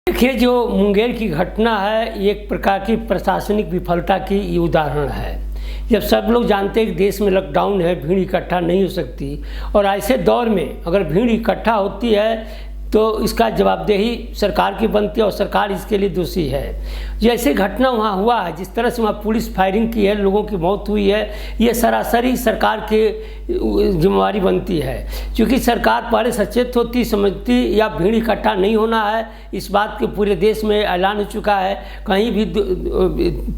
देखिए, जो मुंगेर की घटना है ये एक प्रकार की प्रशासनिक विफलता की ये उदाहरण है। जब सब लोग जानते हैं कि देश में लॉकडाउन है, भीड़ इकट्ठा नहीं हो सकती, और ऐसे दौर में अगर भीड़ इकट्ठा होती है तो इसका जवाबदेही सरकार की बनती है और सरकार इसके लिए दोषी है। जैसे घटना वहाँ हुआ है, जिस तरह से वहाँ पुलिस फायरिंग की है, लोगों की मौत हुई है, ये सरासरी सरकार की जिम्मेवारी बनती है। क्योंकि सरकार पहले सचेत होती, समझती या भीड़ इकट्ठा नहीं होना है, इस बात के पूरे देश में ऐलान हो चुका है। कहीं भी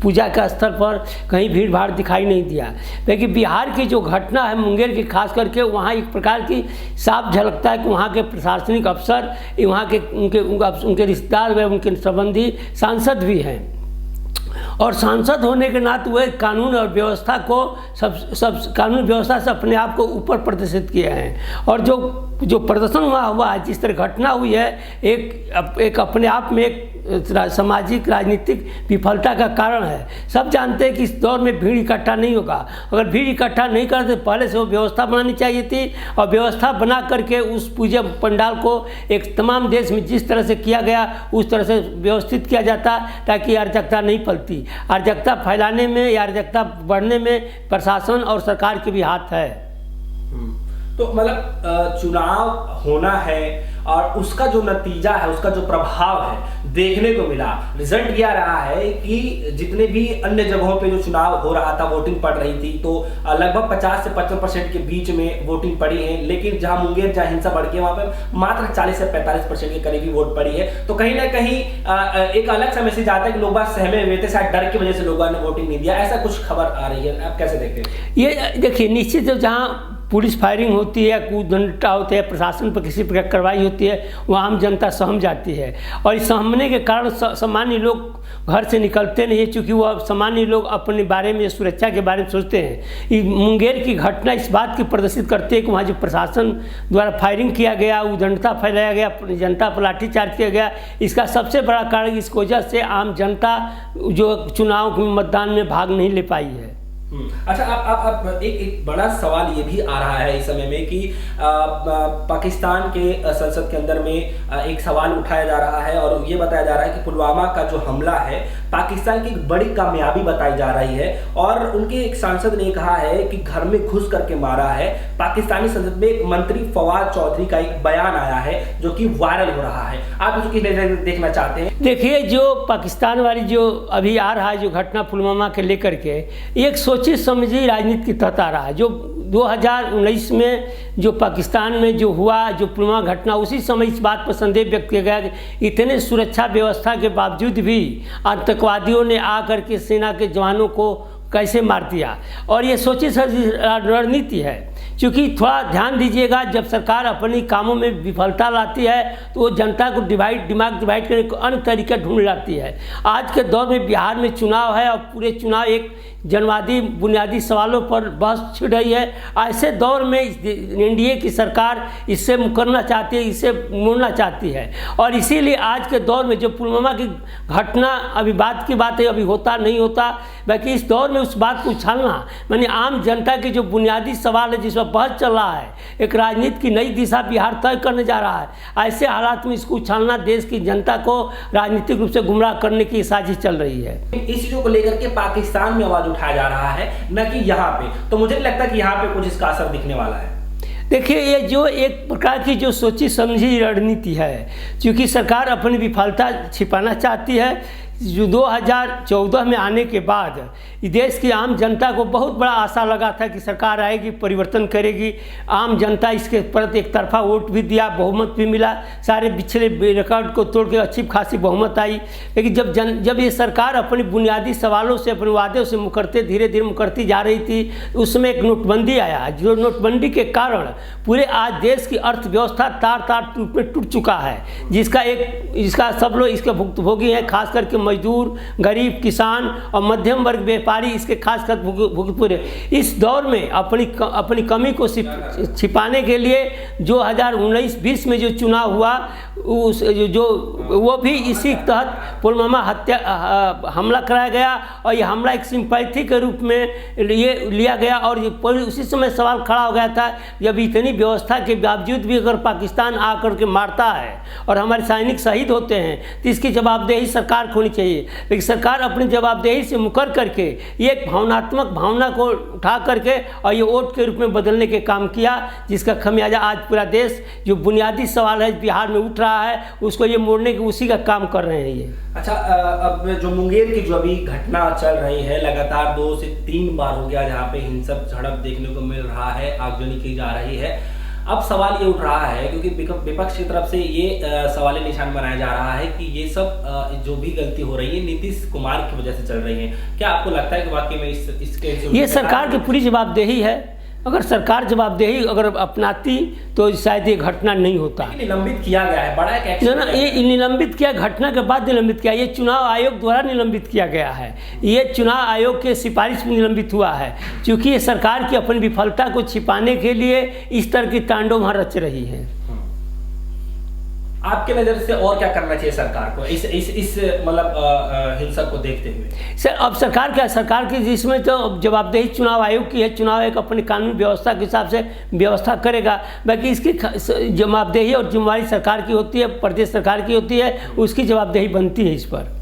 पूजा के स्तर पर कहीं भीड़ भाड़ दिखाई नहीं दिया। लेकिन बिहार की जो घटना है मुंगेर की, खास करके वहाँ एक प्रकार की साफ झलकता है कि वहाँ के प्रशासनिक अफसर, वहाँ के उनके रिश्तेदार व उनके संबंधी सांसद भी हैं, और सांसद होने के नाते वे कानून और व्यवस्था को सब कानून व्यवस्था से अपने आप को ऊपर प्रदर्शित किए हैं। और जो प्रदर्शन हुआ है, जिस तरह घटना हुई है, एक अपने आप में एक सामाजिक राजनीतिक विफलता का कारण है। सब जानते हैं कि इस दौर में भीड़ इकट्ठा नहीं होगा। अगर भीड़ इकट्ठा नहीं करते पहले से वो व्यवस्था बनानी चाहिए थी, और व्यवस्था बना करके उस पूजा पंडाल को एक तमाम देश में जिस तरह से किया गया उस तरह से व्यवस्थित किया जाता, ताकि अराजकता नहीं फैलती। अराजकता फैलाने में या अराजकता बढ़ने में प्रशासन और सरकार के भी हाथ है। तो मतलब चुनाव होना है और उसका जो नतीजा है, उसका जो प्रभाव है देखने को मिला। रिजल्ट यह रहा है कि जितने भी अन्य जगहों पे जो चुनाव हो रहा था, वोटिंग पड़ रही थी, तो लगभग 50 से 55% के बीच में वोटिंग पड़ी है। लेकिन जहां मुंगेर, जहां हिंसा बढ़ गई, वहां पे मात्र 40 से 45% के करीब ही वोट पड़ी है। तो कहीं ना कहीं एक अलग सा मैसेज आता है कि लोग बात सहमे हुए थे, शायद डर की वजह से लोगों ने वोटिंग नहीं दिया। ऐसा कुछ खबर आ रही है, आप कैसे देखते हैं? ये देखिए, निश्चित जहाँ पुलिस फायरिंग होती है, कूदंटा होते हैं, प्रशासन पर किसी प्रकार कार्रवाई होती है, वहाँ आम जनता सहम जाती है। और इस सहमने के कारण सामान्य लोग घर से निकलते नहीं है, क्योंकि वो सामान्य लोग अपने बारे में, सुरक्षा के बारे में सोचते हैं। मुंगेर की घटना इस बात की प्रदर्शित करती है कि वहाँ जो प्रशासन द्वारा फायरिंग किया गया, उदंडता फैलाया गया, जनता पर लाठीचार्ज किया गया, इसका सबसे बड़ा कारण इस वजह से आम जनता जो चुनाव मतदान में भाग नहीं ले पाई है। अच्छा, आप एक बड़ा सवाल ये भी आ रहा है इस समय में कि पाकिस्तान के संसद के अंदर में एक सवाल उठाया जा रहा है और ये बताया जा रहा है कि पुलवामा का जो हमला है पाकिस्तान की एक बड़ी कामयाबी बताई जा रही है। और उनके एक सांसद ने कहा है कि घर में घुस करके मारा है। पाकिस्तानी संसद में एक मंत्री फवाद चौधरी का एक बयान आया है जो कि वायरल हो रहा है। आप इसको देखना चाहते हैं? देखिए, जो पाकिस्तान वाली जो अभी आ रहा है, जो घटना पुलवामा के लेकर के, एक सोची समझी राजनीति की तहत आ रहा है। जो 2019 में जो पाकिस्तान में जो हुआ, जो पुलवामा घटना, उसी समय इस बात पर संदेह व्यक्त किया गया कि इतने सुरक्षा व्यवस्था के बावजूद भी आतंकवादियों ने आकर के सेना के जवानों को कैसे मार दिया। और ये सोची समझी रणनीति है। क्योंकि थोड़ा ध्यान दीजिएगा, जब सरकार अपनी कामों में विफलता लाती है तो वो जनता को दिमाग डिवाइड करने को अन्य तरीके ढूंढ लाती है। आज के दौर में बिहार में चुनाव है और पूरे चुनाव एक जनवादी बुनियादी सवालों पर बहस छिड़ रही है। ऐसे दौर में एनडीए की सरकार इससे मुकरना चाहती है, इससे मोड़ना चाहती है। और इसीलिए आज के दौर में जो पुलवामा की घटना, अभी बात की बात है, अभी होता नहीं होता, बाकी इस दौर में उस बात को उछालना, माने आम जनता की जो बुनियादी सवाल है जिस पर बहस चल रहा है, एक राजनीति की नई दिशा बिहार तय करने जा रहा है। ऐसे हालात में इसको उछालना देश की जनता को राजनीतिक रूप से गुमराह करने की साजिश चल रही है। इस चीजों को लेकर के पाकिस्तान में आवाज उठाया जा रहा है, न कि यहाँ पे। तो मुझे नहीं लगता कि यहाँ पे कुछ इसका असर दिखने वाला है। देखिए, ये जो एक प्रकार की जो सोची समझी रणनीति है, क्योंकि सरकार अपनी विफलता छिपाना चाहती है। जो 2014 में आने के बाद देश की आम जनता को बहुत बड़ा आशा लगा था कि सरकार आएगी, परिवर्तन करेगी। आम जनता इसके प्रति एक तरफा वोट भी दिया, बहुमत भी मिला, सारे पिछले रिकॉर्ड को तोड़ के अच्छी खासी बहुमत आई। लेकिन जब ये सरकार अपनी बुनियादी सवालों से, अपने वादों से धीरे धीरे मुकरती जा रही थी, उसमें एक नोटबंदी आया। जो नोटबंदी के कारण पूरे आज देश की अर्थव्यवस्था तार रूप में टूट चुका है, जिसका सब लोग इसके भुक्तभोगी हैं। खास करके मजदूर, गरीब, किसान और मध्यम वर्ग व्यापारी इसके खासकर भुगतपुर इस दौर में अपनी कमी को छिपाने के लिए जो 2019-20 में जो चुनाव हुआ वो भी इसी तहत पुलवामा हमला कराया गया और ये हमला एक सिंपैथी के रूप में लिया गया। और उसी समय सवाल खड़ा हो गया था, जब इतनी व्यवस्था के बावजूद भी अगर पाकिस्तान आकर के मारता है और हमारे सैनिक शहीद होते हैं तो इसकी जवाबदेही सरकार को होनी चाहिए। लेकिन सरकार अपनी जवाबदेही से मुकर करके ये एक भावनात्मक भावना को उठा करके और ये वोट के रूप में बदलने के काम किया, जिसका खमियाजा आज पूरा देश जो बुनियादी सवाल है बिहार में उठ रहा है उसको ये मोड़ने के उसी का काम कर रहे हैं ये। अच्छा, अब जो मुंगेर की जो अभी घटना चल रही है, लगातार 2 से 3 बार हो गया जहाँ पे हिंसक झड़प देखने को मिल रहा है, आगजनी की जा रही है। अब सवाल ये उठ रहा है क्योंकि विपक्ष की तरफ से ये सवाल निशान बनाया जा रहा है कि ये सब जो भी गलती हो रही है नीतीश कुमार की वजह से चल रही है। क्या आपको लगता है कि वाकई में इसके ये सरकार की पूरी जवाबदेही है? अगर सरकार जवाबदेही अगर अपनाती तो शायद ये घटना नहीं होता। निलंबित किया गया है, बड़ा एक एक्शन ना, ये निलंबित किया, घटना के बाद निलंबित किया। ये चुनाव आयोग द्वारा निलंबित किया गया है, ये चुनाव आयोग के सिफारिश में निलंबित हुआ है, क्योंकि ये सरकार की अपनी विफलता को छिपाने के लिए इस तरह की तांडव वहाँ रच रही है। आपके नज़र से और क्या करना चाहिए सरकार को इस मतलब हिंसा को देखते हुए? सर, अब सरकार की जिसमें तो जवाबदेही चुनाव आयोग की है, चुनाव आयोग अपनी कानून व्यवस्था के हिसाब से व्यवस्था करेगा। बाकी इसकी जवाबदेही और जिम्मेवारी सरकार की होती है, प्रदेश सरकार की होती है, उसकी जवाबदेही बनती है इस पर।